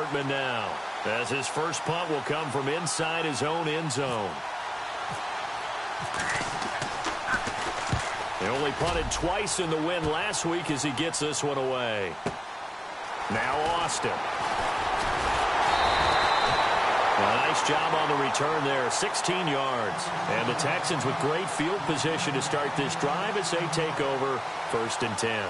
Hartman now, as his first punt will come from inside his own end zone. He only punted twice in the win last week as he gets this one away. Now Austin. A nice job on the return there, 16 yards. And the Texans with great field position to start this drive as they take over 1st and 10.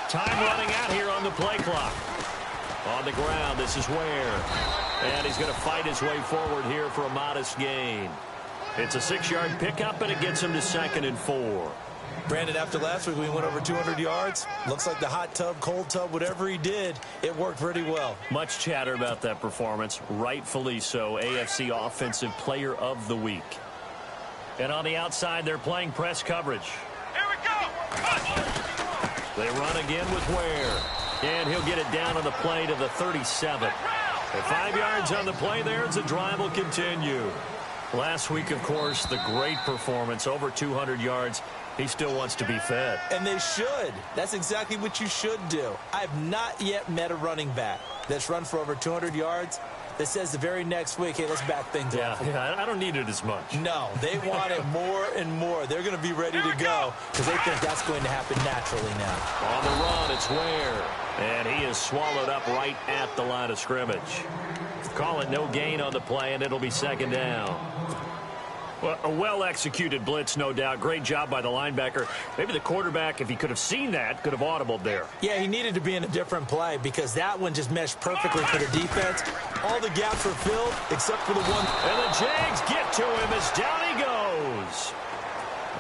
Time running out here on the play clock. On the ground, this is Ware. And he's going to fight his way forward here for a modest gain. It's a 6-yard pickup, and it gets him to 2nd and 4. Brandon, after last week, we went over 200 yards. Looks like the hot tub, cold tub, whatever he did, it worked pretty well. Much chatter about that performance. Rightfully so. AFC Offensive Player of the Week. And on the outside, they're playing press coverage. Here we go! They run again with Ware. And he'll get it down on the play to the 37. And 5 yards on the play there as the drive will continue. Last week, of course, the great performance, over 200 yards. He still wants to be fed. And they should. That's exactly what you should do. I've not yet met a running back that's run for over 200 yards that says the very next week, hey, let's back things up. Yeah, I don't need it as much. No, they want it more and more. They're going to be ready to go because they think that's going to happen naturally now. On the run, it's Ware. And he is swallowed up right at the line of scrimmage. Call it no gain on the play, and it'll be 2nd down. Well, a well-executed blitz, no doubt. Great job by the linebacker. Maybe the quarterback, if he could have seen that, could have audibled there. Yeah, he needed to be in a different play because that one just meshed perfectly for the defense. All the gaps were filled except for the one. And the Jags get to him as down he goes.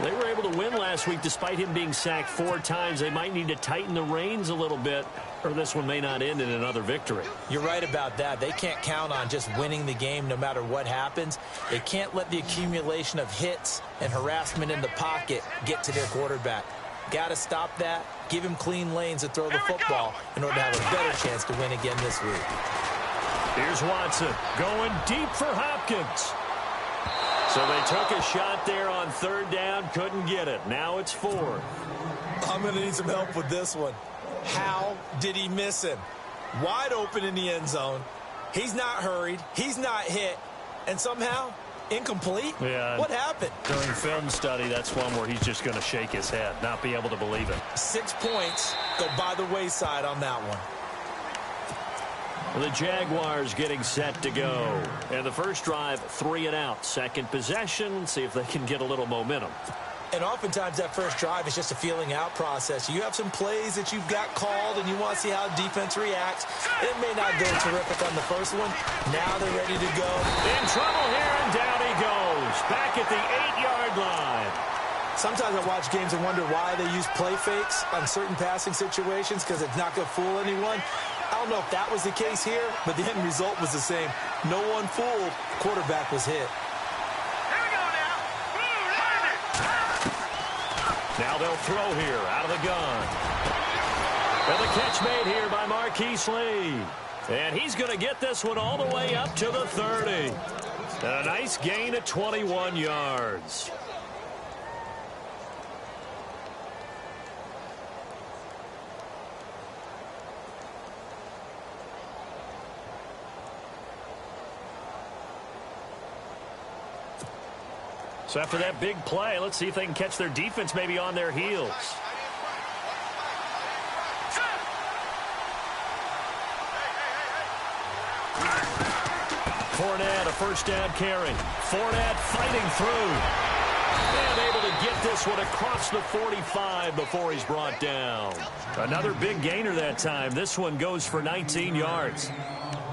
They were able to win last week despite him being sacked 4 times. They might need to tighten the reins a little bit, or this one may not end in another victory. You're right about that. They can't count on just winning the game no matter what happens. They can't let the accumulation of hits and harassment in the pocket get to their quarterback. Got to stop that, give him clean lanes to throw the football in order to have a better chance to win again this week. Here's Watson going deep for Hopkins. So they took a shot there on 3rd down, couldn't get it. Now it's 4th. I'm going to need some help with this one. How did he miss him? Wide open in the end zone. He's not hurried. He's not hit. And somehow, incomplete? Yeah. What happened? During film study, that's one where he's just going to shake his head, not be able to believe it. 6 points go by the wayside on that one. The Jaguars getting set to go. And the first drive, 3 and out. Second possession, see if they can get a little momentum. And oftentimes that first drive is just a feeling out process. You have some plays that you've got called and you want to see how defense reacts. It may not go terrific on the first one. Now they're ready to go. In trouble here, and down he goes. Back at the 8-yard line. Sometimes I watch games and wonder why they use play fakes on certain passing situations because it's not going to fool anyone. I don't know if that was the case here, but the end result was the same. No one fooled. Quarterback was hit. Now they'll throw here out of the gun. And the catch made here by Marquise Lee. And he's going to get this one all the way up to the 30. And a nice gain of 21 yards. So after that big play, let's see if they can catch their defense maybe on their heels. Fournette, a first down carry. Fournette fighting through. And able to get this one across the 45 before he's brought down. Another big gainer that time. This one goes for 19 yards.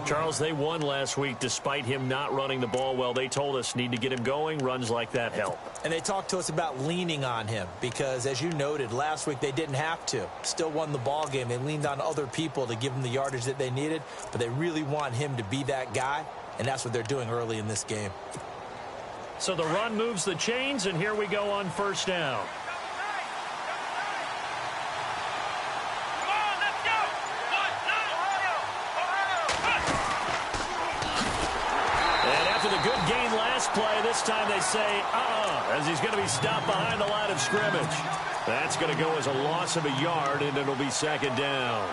Charles, they won last week despite him not running the ball well. They told us need to get him going. Runs like that help. And they talked to us about leaning on him because, as you noted, last week they didn't have to. Still won the ball game. They leaned on other people to give them the yardage that they needed, but they really want him to be that guy, and that's what they're doing early in this game. So the run moves the chains, and here we go on first down. Good gain last play. This time they say, as he's going to be stopped behind the line of scrimmage. That's going to go as a loss of a yard, and it'll be second down.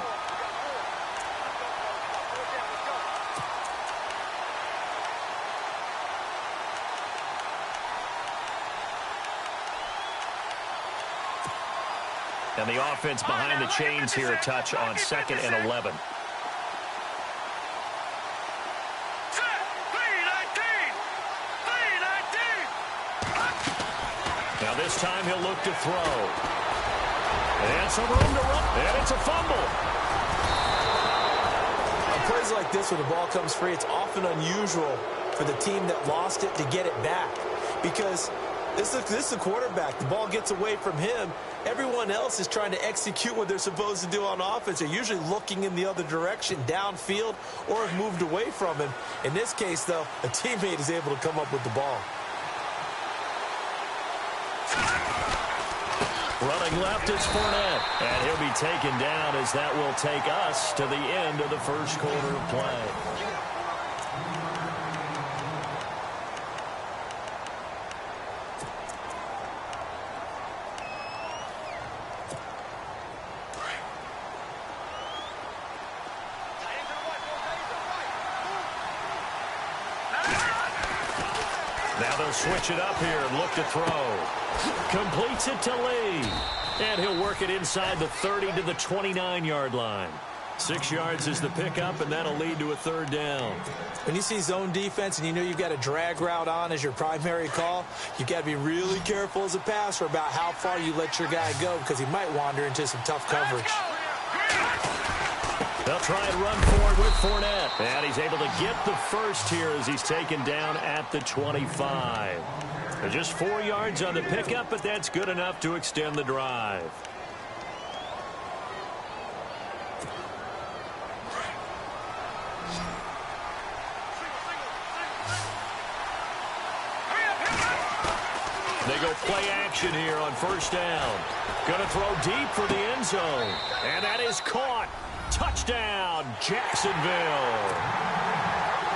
And the offense behind the chains here a touch on 2nd and 11. Now this time he'll look to throw. And some room to run. And it's a fumble. On plays like this where the ball comes free, it's often unusual for the team that lost it to get it back. Because this is the quarterback. The ball gets away from him. Everyone else is trying to execute what they're supposed to do on offense. They're usually looking in the other direction, downfield, or have moved away from him. In this case, though, a teammate is able to come up with the ball. Running left is Fournette, and he'll be taken down as that will take us to the end of the first quarter of play. Now they'll switch it up here and look to throw. Completes it to Lee. And he'll work it inside the 30 to the 29-yard line. 6 yards is the pickup, and that'll lead to a third down. When you see zone defense and you know you've got a drag route on as your primary call, you've got to be really careful as a passer about how far you let your guy go because he might wander into some tough coverage. They'll try and run forward with Fournette. And he's able to get the first here as he's taken down at the 25. Just 4 yards on the pickup, but that's good enough to extend the drive. They go play action here on first down. Going to throw deep for the end zone. And that is caught. Touchdown, Jacksonville.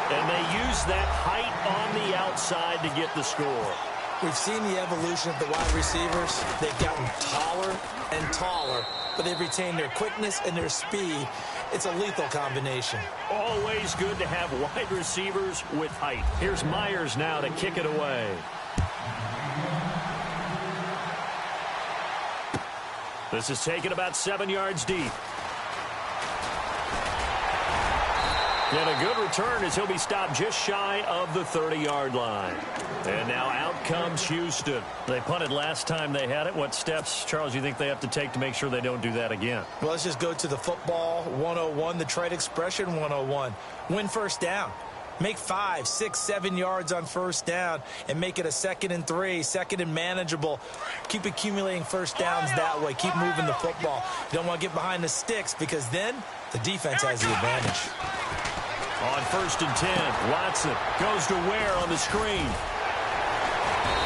And they use that height on the outside to get the score. We've seen the evolution of the wide receivers. They've gotten taller and taller, but they've retained their quickness and their speed. It's a lethal combination. Always good to have wide receivers with height. Here's Myers now to kick it away. This is taken about 7 yards deep. And a good return as he'll be stopped just shy of the 30-yard line. And now out comes Houston. They punted last time they had it. What steps, Charles, do you think they have to take to make sure they don't do that again? Well, let's just go to the football 101, the trade expression 101. Win first down. Make 5, 6, 7 yards on first down and make it a 2nd and 3, 2nd and manageable. Keep accumulating first downs that way. Keep moving the football. You don't want to get behind the sticks because then the defense has the advantage. On 1st and 10, Watson goes to Ware on the screen.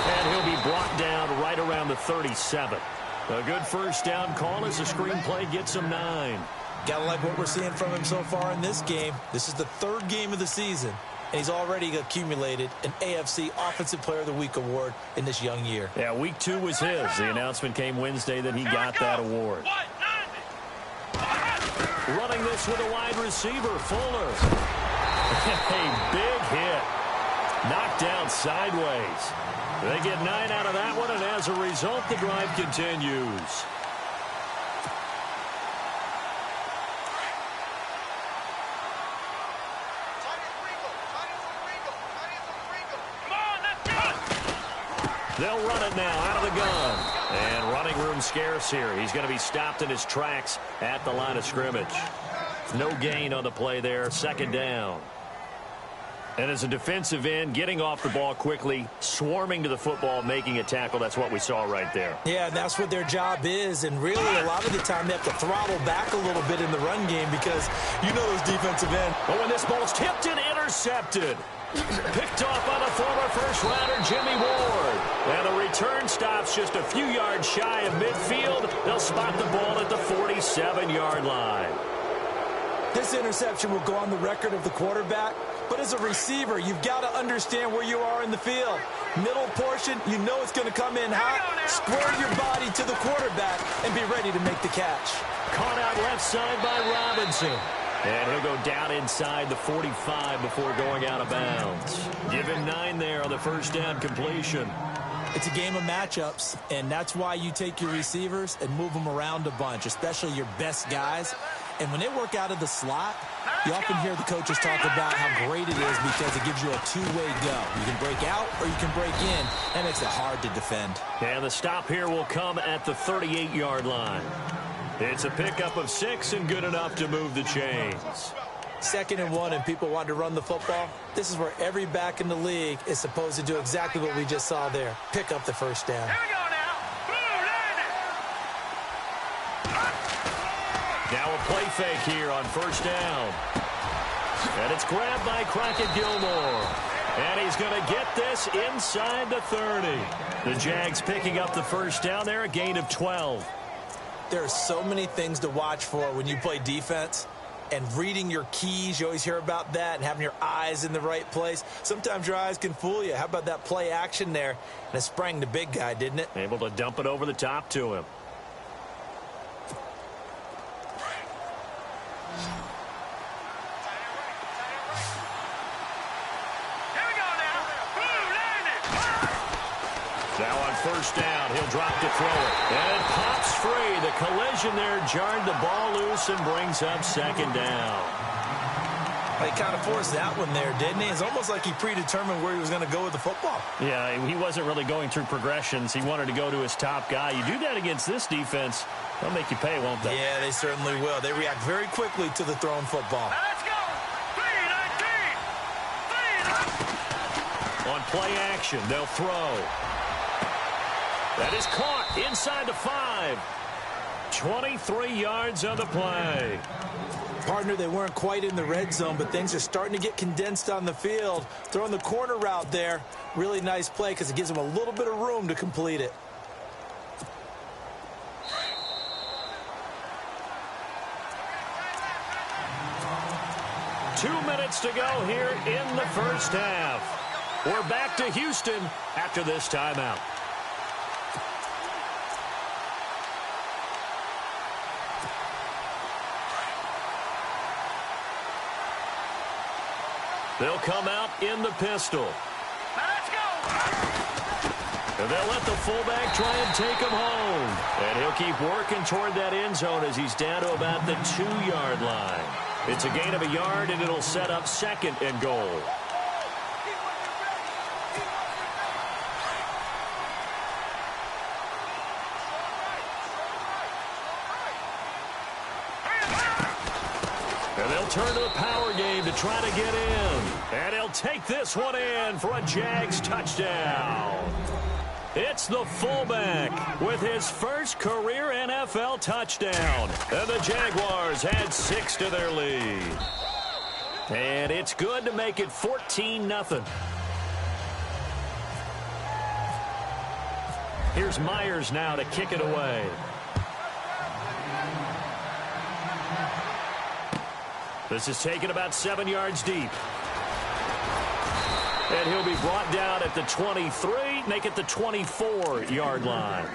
And he'll be brought down right around the 37. A good first down call as the screenplay gets him 9. Gotta like what we're seeing from him so far in this game. This is the 3rd game of the season, and he's already accumulated an AFC Offensive Player of the Week award in this young year. Yeah, week 2 was his. The announcement came Wednesday that he got that award. Running this with a wide receiver, Fuller. A big hit. Knocked down sideways. They get 9 out of that one, and as a result, the drive continues. They'll run it now out of the gun. And running room scarce here. He's going to be stopped in his tracks at the line of scrimmage. No gain on the play there. Second down. And as a defensive end, getting off the ball quickly, swarming to the football, making a tackle, that's what we saw right there. Yeah, that's what their job is. And really, a lot of the time, they have to throttle back a little bit in the run game because you know those defensive ends. But when this ball's tipped and intercepted, picked off by the former first-rounder Jimmy Ward. And the return stops just a few yards shy of midfield. They'll spot the ball at the 47-yard line. This interception will go on the record of the quarterback. But as a receiver, you've got to understand where you are in the field. Middle portion, you know it's going to come in hot. Square your body to the quarterback and be ready to make the catch. Caught out left side by Robinson. And he'll go down inside the 45 before going out of bounds. Give him 9 there on the first down completion. It's a game of matchups, and that's why you take your receivers and move them around a bunch, especially your best guys. And when they work out of the slot, you often hear the coaches talk about how great it is because it gives you a two-way go. You can break out or you can break in. That makes it hard to defend. And the stop here will come at the 38-yard line. It's a pickup of 6 and good enough to move the chains. 2nd and 1 and people want to run the football. This is where every back in the league is supposed to do exactly what we just saw there. Pick up the first down. Here we go now. Now a play fake here on first down. And it's grabbed by Crockett Gilmore. And he's going to get this inside the 30. The Jags picking up the first down there, a gain of 12. There are so many things to watch for when you play defense. And reading your keys, you always hear about that, and having your eyes in the right place. Sometimes your eyes can fool you. How about that play action there? And it sprang the big guy, didn't it? Able to dump it over the top to him. Now on first down, he'll drop to throw it. And it pops free. The collision there jarred the ball loose and brings up second down. He kind of forced that one there, didn't he? It's almost like he predetermined where he was going to go with the football. Yeah, he wasn't really going through progressions. He wanted to go to his top guy. You do that against this defense, they'll make you pay, won't they? Yeah, they certainly will. They react very quickly to the thrown football. Now let's go. 3-19. On play action, they'll throw. That is caught inside the 5. 23 yards on the play. Partner, they weren't quite in the red zone, but things are starting to get condensed on the field. Throwing the corner route there, really nice play because it gives them a little bit of room to complete it. Two minutes to go here in the first half. We're back to Houston after this timeout. They'll come out in the pistol. Now let's go. And they'll let the fullback try and take him home. And he'll keep working toward that end zone as he's down to about the 2-yard line. It's a gain of a yard, and it'll set up 2nd and goal. And they'll turn to the power game to try to get in. And he'll take this one in for a Jags touchdown. It's the fullback with his first career NFL touchdown. And the Jaguars add 6 to their lead. And it's good to make it 14-0. Here's Myers now to kick it away. This is taken about 7 yards deep. And he'll be brought down at the 23, make it the 24-yard line.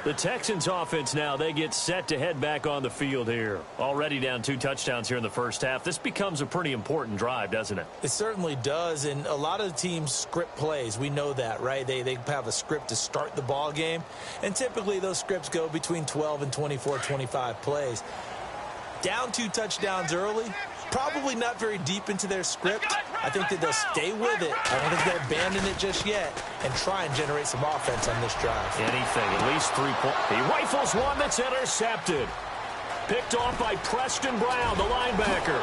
The Texans offense now, they get set to head back on the field here. Already down 2 touchdowns here in the first half. This becomes a pretty important drive, doesn't it? It certainly does, and a lot of the teams script plays. We know that, right? They have a script to start the ball game, and typically those scripts go between 12 and 24, 25 plays. Down 2 touchdowns early, probably not very deep into their script. I think that they'll stay with it. I don't think they'll abandon it just yet and try and generate some offense on this drive. Anything, at least 3 points. He rifles one that's intercepted. Picked off by Preston Brown, the linebacker.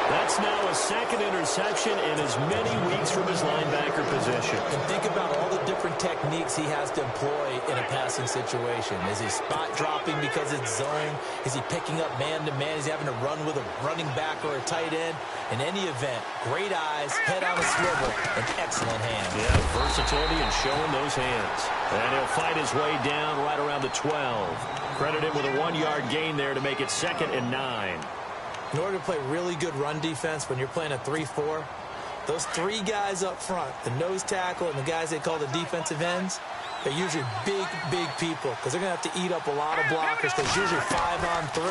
That's now a second interception in as many weeks from his linebacker position. And think about all the different techniques he has to employ in a passing situation. Is he spot dropping because it's zone? Is he picking up man-to-man? Is he having to run with a running back or a tight end? In any event, great eyes, head on a swivel, and excellent hands. Yeah, versatility and showing those hands. And he'll fight his way down right around the 12. Credit him with a 1-yard gain there to make it 2nd and 9. In order to play really good run defense when you're playing a 3-4, those three guys up front, the nose tackle and the guys they call the defensive ends, they're usually big, big people because they're going to have to eat up a lot of blockers because usually 5-on-3.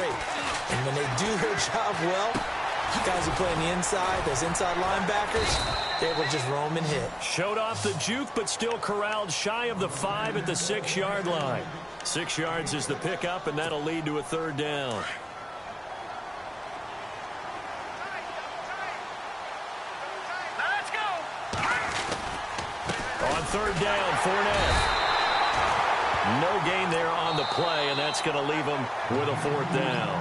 And when they do their job well, guys who play on the inside, those inside linebackers, they're able to just roam and hit. Showed off the juke, but still corralled shy of the 5 at the 6-yard line. 6 yards is the pickup, and that'll lead to a 3rd down. On 3rd down, Fournette. No gain there on the play, and that's going to leave them with a 4th down.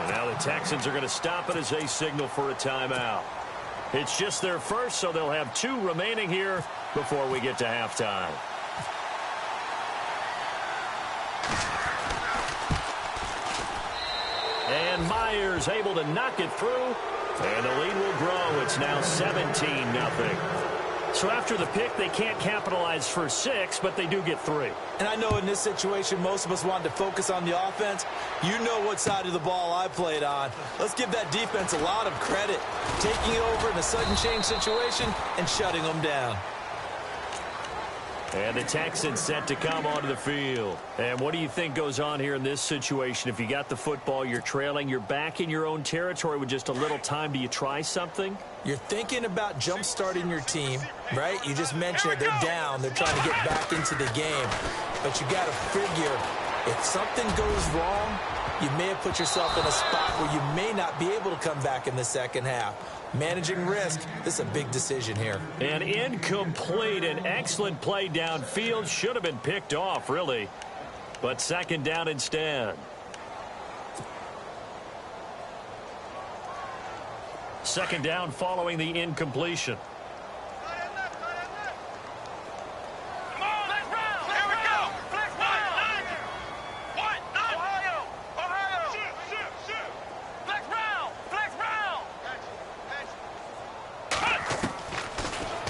And now the Texans are going to stop it as they signal for a timeout. It's just their first, so they'll have 2 remaining here before we get to halftime. And Myers able to knock it through, and the lead will grow. It's now 17-0. So after the pick, they can't capitalize for 6, but they do get 3. And I know in this situation, most of us wanted to focus on the offense. You know what side of the ball I played on. Let's give that defense a lot of credit. Taking it over in a sudden change situation and shutting them down. And the Texans set to come onto the field. And what do you think goes on here in this situation? If you got the football, you're trailing, you're back in your own territory with just a little time. Do you try something? You're thinking about jump-starting your team, right? You just mentioned it. They're down. They're trying to get back into the game. But you got to figure, if something goes wrong, you may have put yourself in a spot where you may not be able to come back in the second half. Managing risk, this is a big decision here. An incomplete, an excellent play downfield. Should have been picked off, really. But 2nd down instead. 2nd down following the incompletion.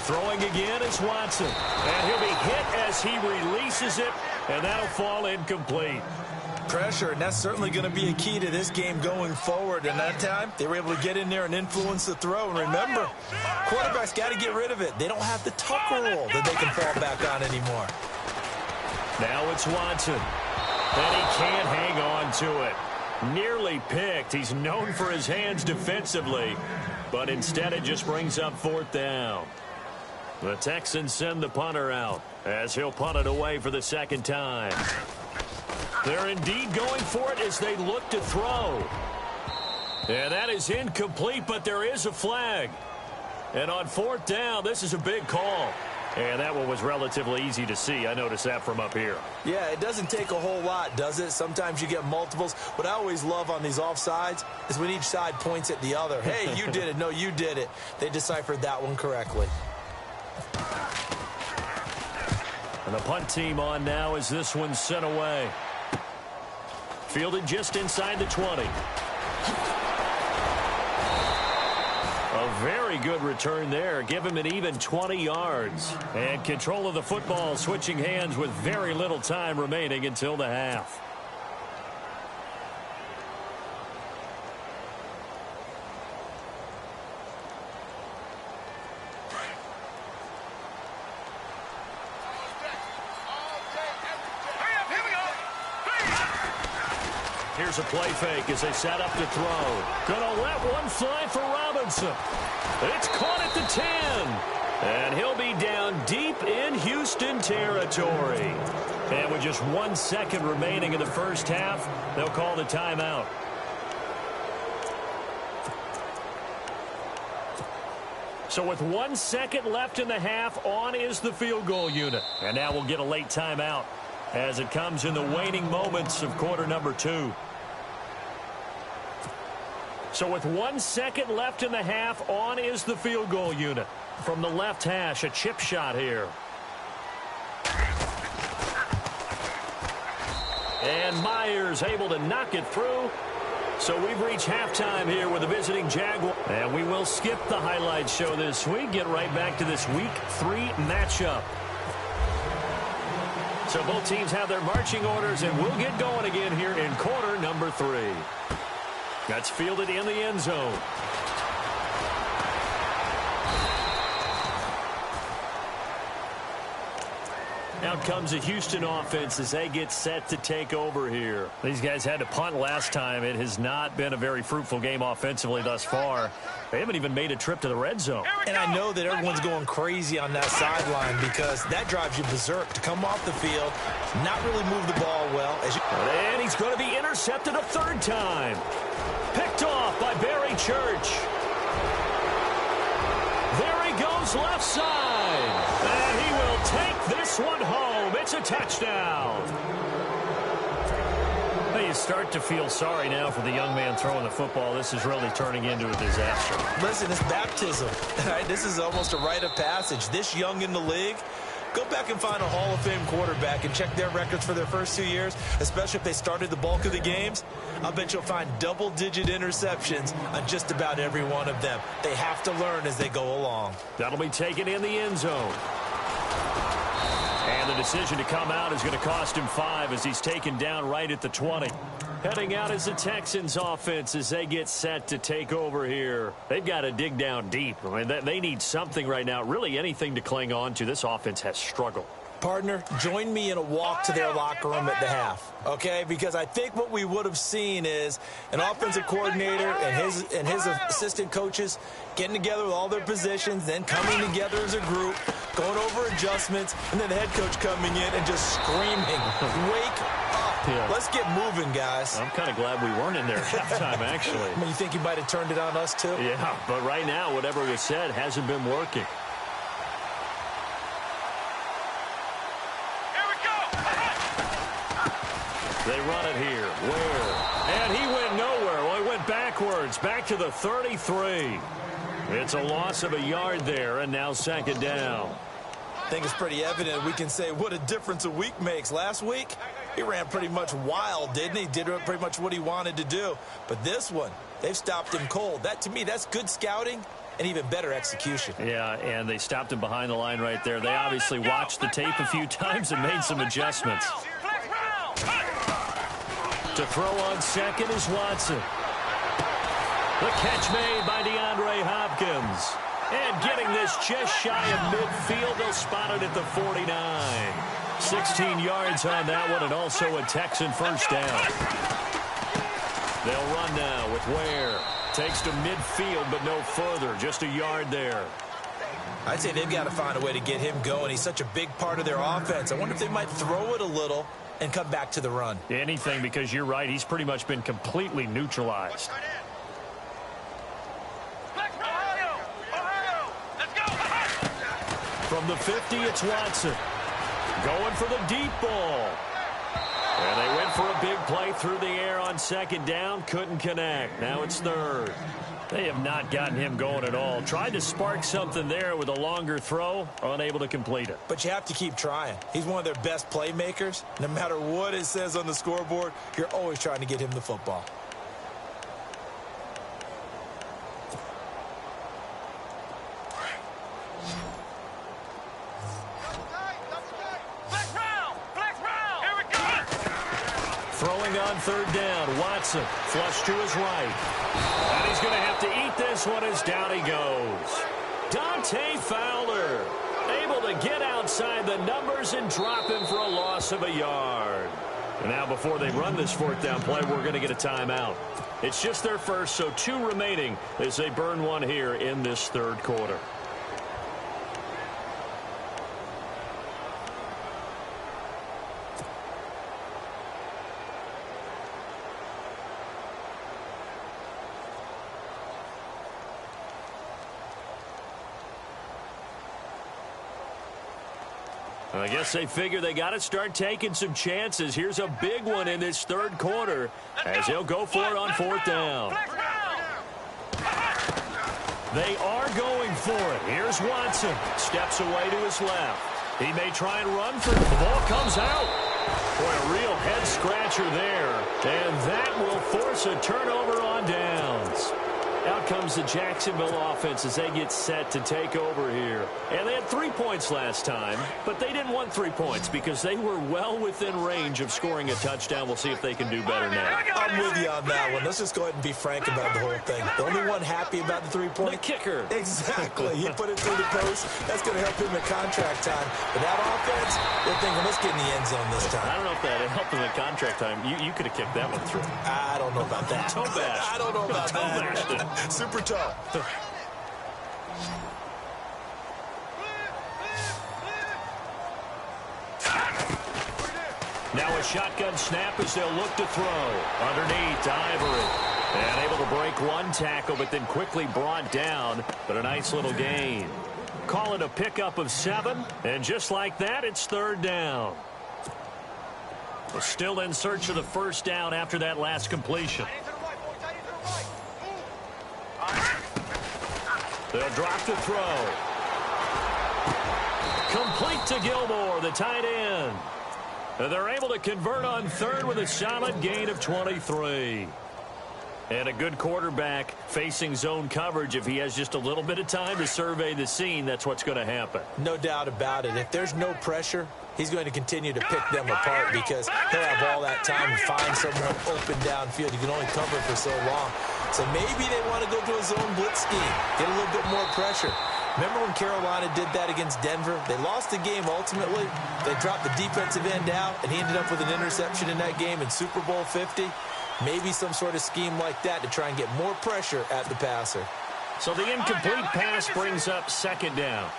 Throwing again is Watson. And he'll be hit as he releases it, and that'll fall incomplete. Pressure, and that's certainly going to be a key to this game going forward. And that time, they were able to get in there and influence the throw. And remember, quarterbacks got to get rid of it. They don't have the tucker roll that they can fall back on anymore. Now it's Watson. And he can't hang on to it. Nearly picked. He's known for his hands defensively, but instead it just brings up 4th down. The Texans send the punter out as he'll punt it away for the 2nd time. They're indeed going for it as they look to throw. And that is incomplete, but there is a flag. And on 4th down, this is a big call. And that one was relatively easy to see. I noticed that from up here. Yeah, it doesn't take a whole lot, does it? Sometimes you get multiples. What I always love on these offsides is when each side points at the other. Hey, you did it. No, you did it. They deciphered that one correctly. And the punt team on now as this one's sent away. Fielded just inside the 20. A very good return there. Give him an even 20 yards. And control of the football switching hands with very little time remaining until the half. Here's a play fake as they set up to throw. Gonna let one fly for Robinson. It's caught at the 10. And he'll be down deep in Houston territory. And with just 1 second remaining in the first half, they'll call the timeout. So with 1 second left in the half, on is the field goal unit. And now we'll get a late timeout as it comes in the waning moments of quarter number 2. So with 1 second left in the half, on is the field goal unit. From the left hash, a chip shot here. And Myers able to knock it through. So we've reached halftime here with the visiting Jaguars. And we will skip the highlight show this week. Get right back to this Week 3 matchup. So both teams have their marching orders, and we'll get going again here in quarter number 3. That's fielded in the end zone. Out comes the Houston offense as they get set to take over here. These guys had to punt last time. It has not been a very fruitful game offensively thus far. They haven't even made a trip to the red zone. And I know that everyone's going crazy on that sideline because that drives you berserk to come off the field, not really move the ball well. And he's going to be intercepted a third time. Picked off by Barry Church. There he goes left side. And he will take this one home. It's a touchdown. You start to feel sorry now for the young man throwing the football. This is really turning into a disaster. Listen, it's baptism. Right? This is almost a rite of passage. This young in the league, go back and find a Hall of Fame quarterback and check their records for their first 2 years, especially if they started the bulk of the games. I bet you'll find double-digit interceptions on just about every one of them. They have to learn as they go along. That'll be taken in the end zone. And the decision to come out is going to cost him 5 as he's taken down right at the 20. Heading out is the Texans offense as they get set to take over here. They've got to dig down deep. I mean, they need something right now, really anything to cling on to. This offense has struggled. Partner, join me in a walk to their locker room at the half, okay? Because I think what we would have seen is an offensive coordinator and his assistant coaches getting together with all their positions, then coming together as a group, going over adjustments, and then the head coach coming in and just screaming, wake up. Yeah. Let's get moving, guys. I'm kind of glad we weren't in there at halftime, actually. I mean, you think he might have turned it on us, too? Yeah, but right now, whatever was said hasn't been working. They run it here. Where? And he went nowhere. Well, he went backwards. Back to the 33. It's a loss of a yard there, and now second down. I think it's pretty evident we can say what a difference a week makes. Last week, he ran pretty much wild, didn't he? Did pretty much what he wanted to do. But this one, they've stopped him cold. That, to me, that's good scouting and even better execution. Yeah, and they stopped him behind the line right there. They obviously watched the tape a few times and made some adjustments. To throw on second is Watson. The catch made by DeAndre Hopkins. And getting this just shy of midfield, they'll spot it at the 49. 16 yards on that one, and also a Texan first down. They'll run now with Ware. Takes to midfield, but no further. Just a yard there. I'd say they've got to find a way to get him going. He's such a big part of their offense. I wonder if they might throw it a little and come back to the run. Anything, because you're right. He's pretty much been completely neutralized. From the 50, it's Watson. Going for the deep ball. And they went for a big play through the air on second down. Couldn't connect. Now it's third. They have not gotten him going at all. Tried to spark something there with a longer throw. Unable to complete it. But you have to keep trying. He's one of their best playmakers. No matter what it says on the scoreboard, you're always trying to get him the football. Throwing on third down, Watson, flush to his right. And he's going to have to eat this one as down he goes. Dante Fowler, able to get outside the numbers and drop him for a loss of a yard. And now before they run this fourth down play, we're going to get a timeout. It's just their first, so 2 remaining as they burn one here in this third quarter. I guess they figure they got to start taking some chances. Here's a big one in this third quarter as he'll go for it on fourth down. They are going for it. Here's Watson. Steps away to his left. He may try and run for it. The ball comes out. Boy, a real head-scratcher there. And that will force a turnover on downs. Out comes the Jacksonville offense as they get set to take over here. And they had 3 points last time, but they didn't want 3 points because they were well within range of scoring a touchdown. We'll see if they can do better now. I'm with you on that one. Let's just go ahead and be frank about the whole thing. The only one happy about the 3-point? The kicker. Exactly. He put it through the post. That's going to help him in contract time. But that offense, they're thinking, let's get in the end zone this time. I don't know if that helped him in contract time. You could have kicked that one through. I don't know about that. Toe bash. I don't know about Toe bashed it. that. Super tough. Now a shotgun snap as they'll look to throw. Underneath, Ivory. And able to break one tackle, but then quickly brought down. But a nice little gain. Call it a pickup of 7. And just like that, it's third down. We're still in search of the first down after that last completion. They'll drop to throw. Complete to Gilmore, the tight end. And they're able to convert on third with a solid gain of 23. And a good quarterback facing zone coverage. If he has just a little bit of time to survey the scene, that's what's going to happen. No doubt about it. If there's no pressure, he's going to continue to pick them apart because he'll have all that time to find someone open downfield. You can only cover for so long. So maybe they want to go to a zone blitz scheme, get a little bit more pressure. Remember when Carolina did that against Denver? They lost the game ultimately. They dropped the defensive end out, and he ended up with an interception in that game in Super Bowl 50. Maybe some sort of scheme like that to try and get more pressure at the passer. So the incomplete pass brings up second down.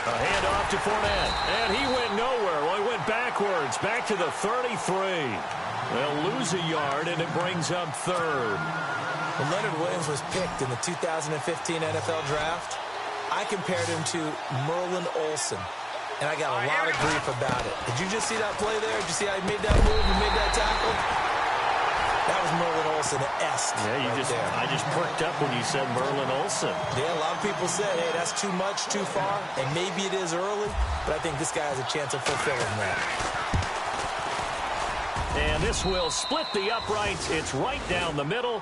A handoff to Fournette, and he went nowhere. Well, he went backwards, back to the 33. They'll lose a yard, and it brings up third. When Leonard Williams was picked in the 2015 NFL Draft, I compared him to Merlin Olsen, and I got a lot of grief about it. Did you just see that play there? Did you see how he made that move and made that tackle? That was Merlin Olsen-esque. Yeah, I just perked up when you said Merlin Olsen. Yeah, a lot of people said, hey, that's too much, too far, and maybe it is early, but I think this guy has a chance of fulfilling that. And this will split the uprights. It's right down the middle,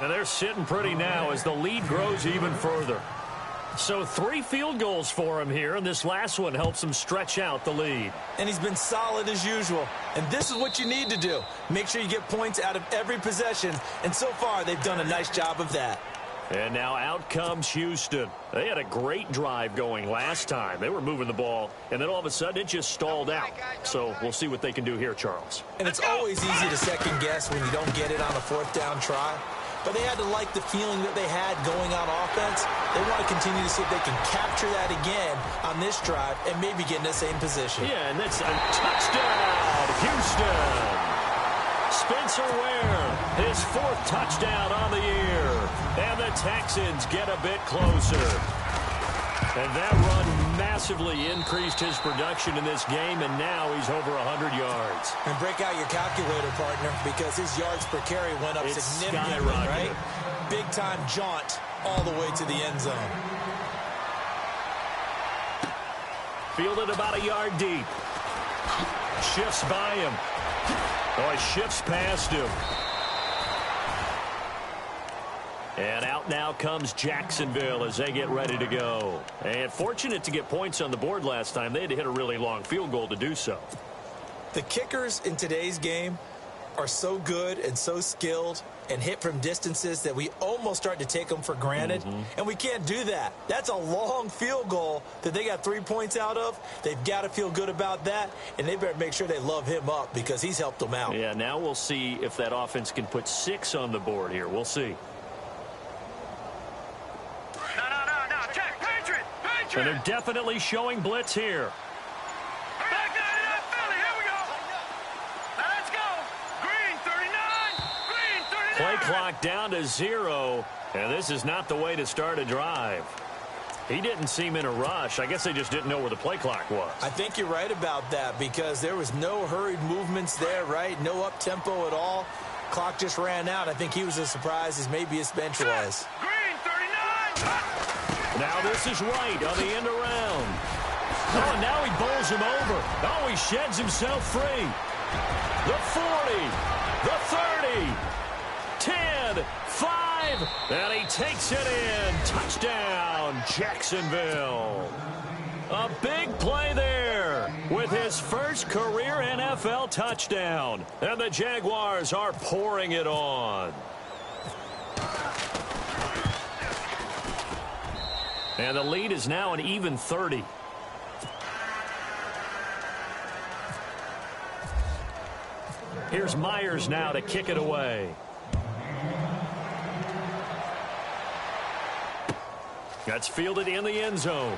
and they're sitting pretty now as the lead grows even further. So 3 field goals for him here, and this last one helps him stretch out the lead. And he's been solid as usual. And this is what you need to do. Make sure you get points out of every possession. And so far, they've done a nice job of that. And now out comes Houston. They had a great drive going last time. They were moving the ball, and then all of a sudden it just stalled out. So we'll see what they can do here, Charles. And it's always easy to second guess when you don't get it on a fourth down try. But they had to like the feeling that they had going on offense. They want to continue to see if they can capture that again on this drive and maybe get in the same position. Yeah, and that's a touchdown, Houston. Spencer Ware, his 4th touchdown on the year. And the Texans get a bit closer. And that run massively increased his production in this game, and now he's over 100 yards. And break out your calculator, partner, because his yards per carry went up significantly, right? Big-time jaunt all the way to the end zone. Fielded about a yard deep. Shifts by him. Oh, he shifts past him. And out now comes Jacksonville as they get ready to go. And fortunate to get points on the board last time. They had to hit a really long field goal to do so. The kickers in today's game are so good and so skilled and hit from distances that we almost start to take them for granted. And we can't do that. That's a long field goal that they got 3 points out of. They've got to feel good about that, and they better make sure they love him up because he's helped them out. Yeah, now we'll see if that offense can put 6 on the board here. We'll see. And they're definitely showing blitz here. Back that up, Philly. Here we go. Let's go. Green 39. Green play clock down to 0, and this is not the way to start a drive. He didn't seem in a rush. I guess they just didn't know where the play clock was. I think you're right about that because there was no hurried movements there, right? No up-tempo at all. Clock just ran out. I think he was as surprised as maybe his bench was. Green, 39. Now this is Wright on the end around. Oh, and now he bowls him over. Oh, he sheds himself free. The 40, the 30, 10, 5, and he takes it in. Touchdown, Jacksonville. A big play there with his first career NFL touchdown. And the Jaguars are pouring it on. And the lead is now an even 30. Here's Myers now to kick it away. That's fielded in the end zone.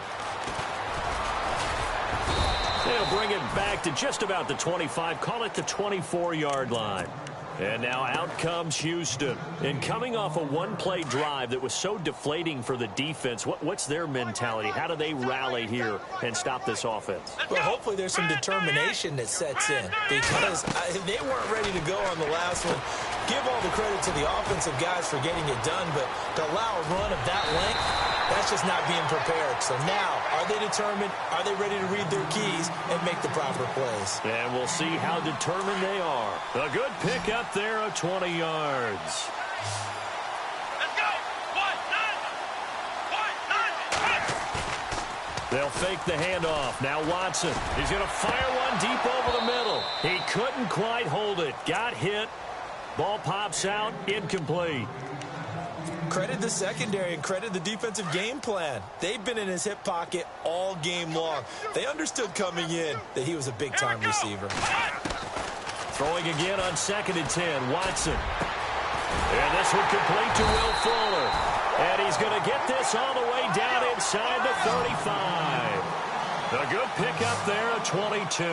They'll bring it back to just about the 25, call it the 24-yard line. And now out comes Houston. And coming off a one-play drive that was so deflating for the defense, what's their mentality? How do they rally here and stop this offense? Well, hopefully there's some determination that sets in because they weren't ready to go on the last one. Give all the credit to the offensive guys for getting it done, but to allow a run of that length, that's just not being prepared. So now, are they determined? Are they ready to read their keys and make the proper plays? And we'll see how determined they are. A good pick up there of 20 yards. Let's go. 1-9. They'll fake the handoff. Now Watson. He's going to fire one deep over the middle. He couldn't quite hold it. Got hit. Ball pops out. Incomplete. Credit the secondary and credit the defensive game plan. They've been in his hip pocket all game long. They understood coming in that he was a big-time receiver. Throwing again on 2nd and 10. Watson. And this one complete to Will Fuller. And he's going to get this all the way down inside the 35. A good pickup there at 22.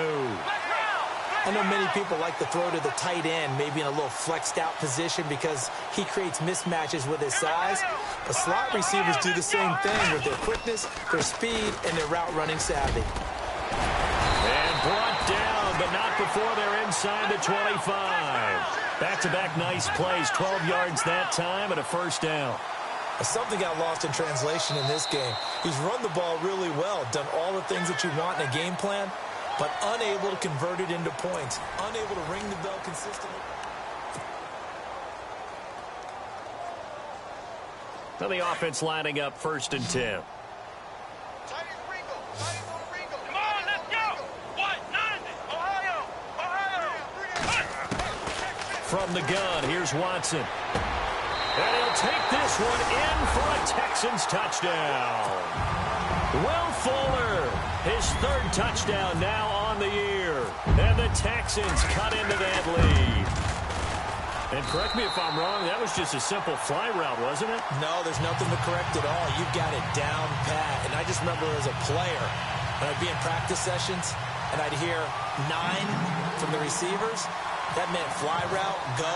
I know many people like to throw to the tight end, maybe in a little flexed out position because he creates mismatches with his size. But slot receivers do the same thing with their quickness, their speed, and their route running savvy. And brought down, but not before they're inside the 25. Back-to-back nice plays, 12 yards that time and a first down. Something got lost in translation in this game. He's run the ball really well, done all the things that you want in a game plan, but unable to convert it into points, unable to ring the bell consistently. Now the offense lining up 1st and 10. Come on, let's go. 1-9. Ohio. From the gun, here's Watson. And he'll take this one in for a Texans touchdown. Will Fuller, his 3rd touchdown now on the year. And the Texans cut into that lead. And correct me if I'm wrong, that was just a simple fly route, wasn't it? No, there's nothing to correct at all. You've got it down pat. And I just remember as a player, when I'd be in practice sessions, and I'd hear 9 from the receivers, that meant fly route, go,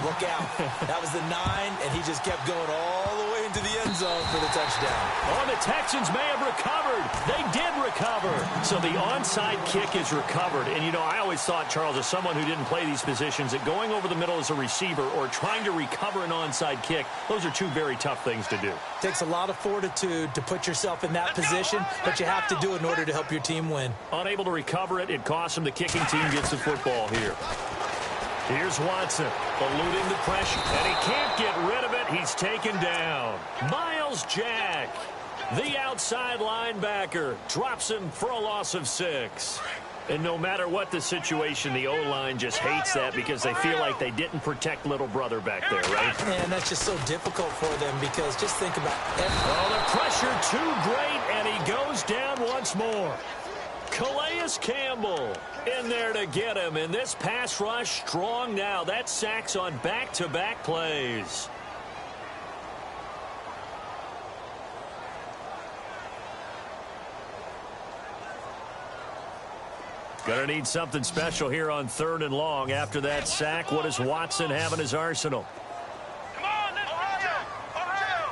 look out. That was the 9, and he just kept going all the way into the end zone for the touchdown. Oh, the Texans may have recovered. They did recover. So the onside kick is recovered. And, you know, I always thought, Charles, as someone who didn't play these positions, that going over the middle as a receiver or trying to recover an onside kick, those are 2 very tough things to do. Takes a lot of fortitude to put yourself in that position, but you have to do it in order to help your team win. Unable to recover it, it costs him. The kicking team gets the football here. Here's Watson, eluding the pressure, and he can't get rid of it. He's taken down. Miles Jack, the outside linebacker, drops him for a loss of 6. And no matter what the situation, the O-line just hates that because they feel like they didn't protect little brother back there, right? Man, that's just so difficult for them because just think about it. Oh, the pressure too great, and he goes down once more. Calais Campbell in there to get him, and this pass rush strong now. That's sacks on back-to-back plays. Going to need something special here on 3rd and long. After that sack, what does Watson have in his arsenal? Come on, let's Ohio!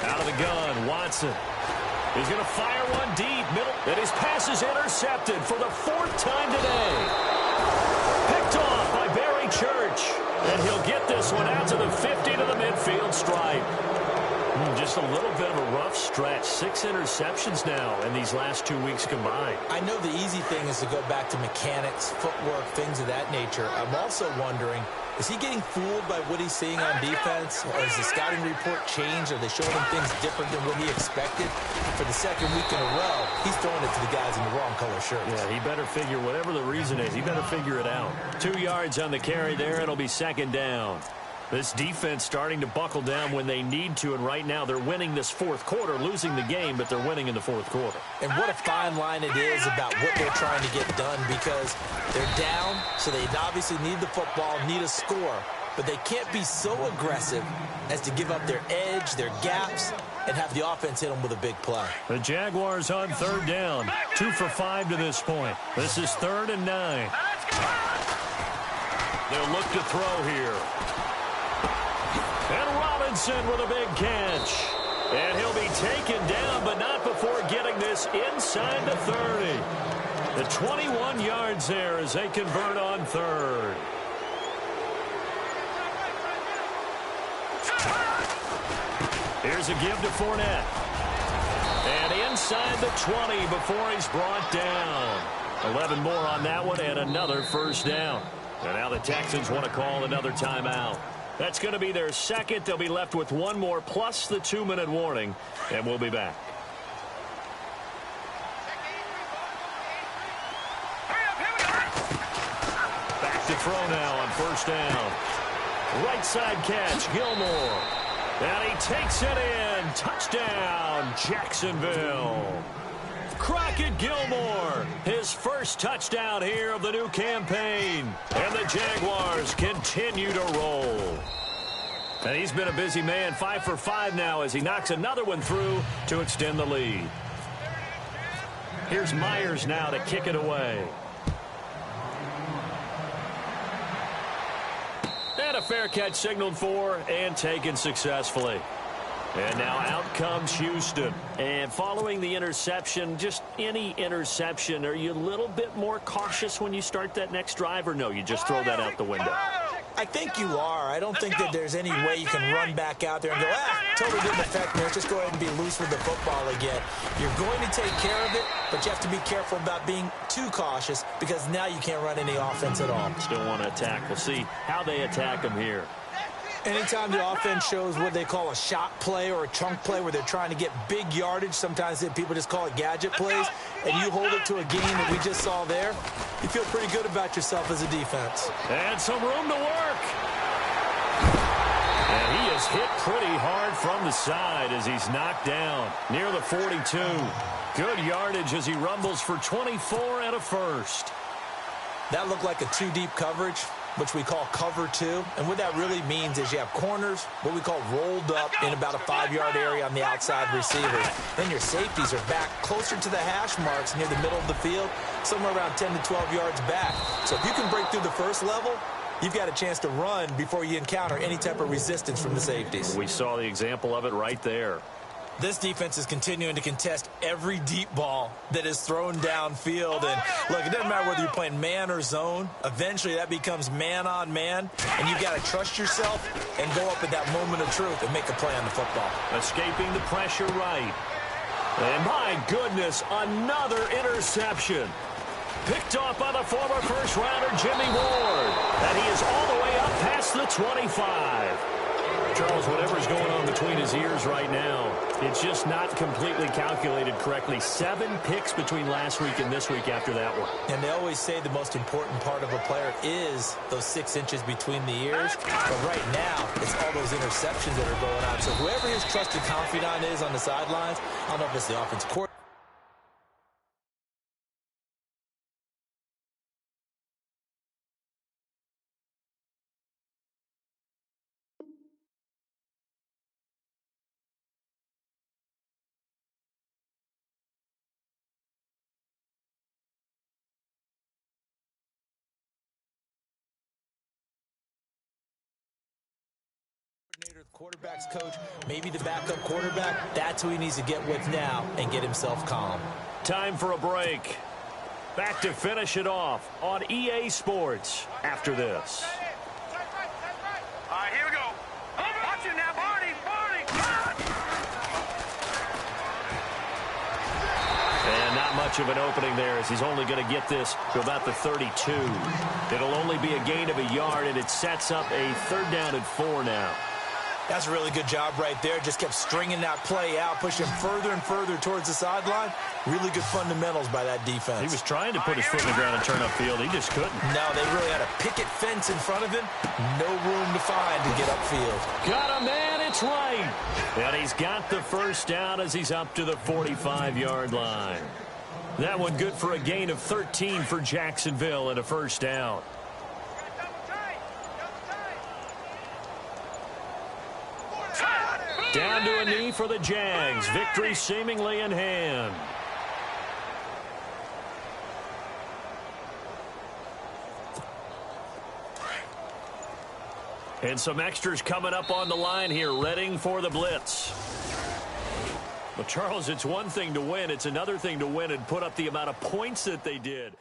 Out of the gun, Watson. He's going to fire one deep, middle, and his pass is intercepted for the 4th time today. Picked off by Barry Church, and he'll get this one out to the 50 to the midfield stripe. Just a little bit of a rough stretch. 6 interceptions now in these last 2 weeks combined. I know the easy thing is to go back to mechanics, footwork, things of that nature. I'm also wondering, is he getting fooled by what he's seeing on defense? Or has the scouting report changed? Are they showing him things different than what he expected? For the 2nd week in a row, he's throwing it to the guys in the wrong color shirts. Yeah, he better figure, whatever the reason is, he better figure it out. 2 yards on the carry there. It'll be 2nd down. This defense starting to buckle down when they need to, and right now they're winning this 4th quarter, losing the game, but they're winning in the 4th quarter. And what a fine line it is about what they're trying to get done, because they're down, so they obviously need the football, need a score, but they can't be so aggressive as to give up their edge, their gaps, and have the offense hit them with a big play. The Jaguars on 3rd down, 2 for 5 to this point. This is 3rd and 9. They'll look to throw here. And Robinson with a big catch. And he'll be taken down, but not before getting this inside the 30. The 21 yards there as they convert on 3rd. Here's a give to Fournette. And inside the 20 before he's brought down. 11 more on that one and another 1st down. And now the Texans want to call another timeout. That's going to be their 2nd. They'll be left with 1 more plus the 2-minute warning. And we'll be back. Back to throw now on 1st down. Right side catch, Gilmore. And he takes it in. Touchdown, Jacksonville. Crockett Gilmore, his 1st touchdown here of the new campaign. And the Jaguars continue to roll. And he's been a busy man, 5 for 5 now as he knocks another one through to extend the lead. Here's Myers now to kick it away. And a fair catch signaled for and taken successfully. And now out comes Houston. And following the interception, just any interception, are you a little bit more cautious when you start that next drive, or no, you just throw that out the window? I think you are. I don't think that there's any way you can run back out there and go, totally didn't affect me. Let's just go ahead and be loose with the football again. You're going to take care of it, but you have to be careful about being too cautious because now you can't run any offense at all. Still want to attack. We'll see how they attack them here. Anytime the offense shows what they call a shot play or a chunk play where they're trying to get big yardage, sometimes people just call it gadget plays, and you hold it to a gain that we just saw there, you feel pretty good about yourself as a defense. And some room to work. And he is hit pretty hard from the side as he's knocked down near the 42. Good yardage as he rumbles for 24 and a 1st. That looked like a 2-deep coverage, which we call cover 2. And what that really means is you have corners, what we call rolled up in about a 5-yard area on the outside receivers. Then your safeties are back closer to the hash marks near the middle of the field, somewhere around 10 to 12 yards back. So if you can break through the 1st level, you've got a chance to run before you encounter any type of resistance from the safeties. We saw the example of it right there. This defense is continuing to contest every deep ball that is thrown downfield. And, look, it doesn't matter whether you're playing man or zone. Eventually, that becomes man-on-man, and you've got to trust yourself and go up at that moment of truth and make a play on the football. Escaping the pressure right. And, my goodness, another interception. Picked off by the former first-rounder Jimmy Ward. And he is all the way up past the 25. Charles, whatever's going on between his ears right now, it's just not completely calculated correctly. 7 picks between last week and this week after that one. And they always say the most important part of a player is those 6 inches between the ears. But right now, it's all those interceptions that are going on. So whoever his trusted confidant is on the sidelines, I don't know if it's the offensive coordinator, Quarterback's coach, maybe the backup quarterback, that's who he needs to get with now and get himself calm. Time for a break. Back to finish it off on EA Sports after this. All right, here we go. Watch it now, Barney. And not much of an opening there as he's only going to get this to about the 32. It'll only be a gain of a yard, and it sets up a 3rd down and 4 now. That's a really good job right there. Just kept stringing that play out, pushing further and further towards the sideline. Really good fundamentals by that defense. He was trying to put his foot in the ground and turn upfield. He just couldn't. No, they really had a picket fence in front of him. No room to find to get upfield. Got a man, it's right. And he's got the 1st down as he's up to the 45-yard line. That one good for a gain of 13 for Jacksonville and a 1st down. Down to a knee for the Jags. Victory seemingly in hand. And some extras coming up on the line here, readying for the blitz. Well, Charles, it's one thing to win. It's another thing to win and put up the amount of points that they did.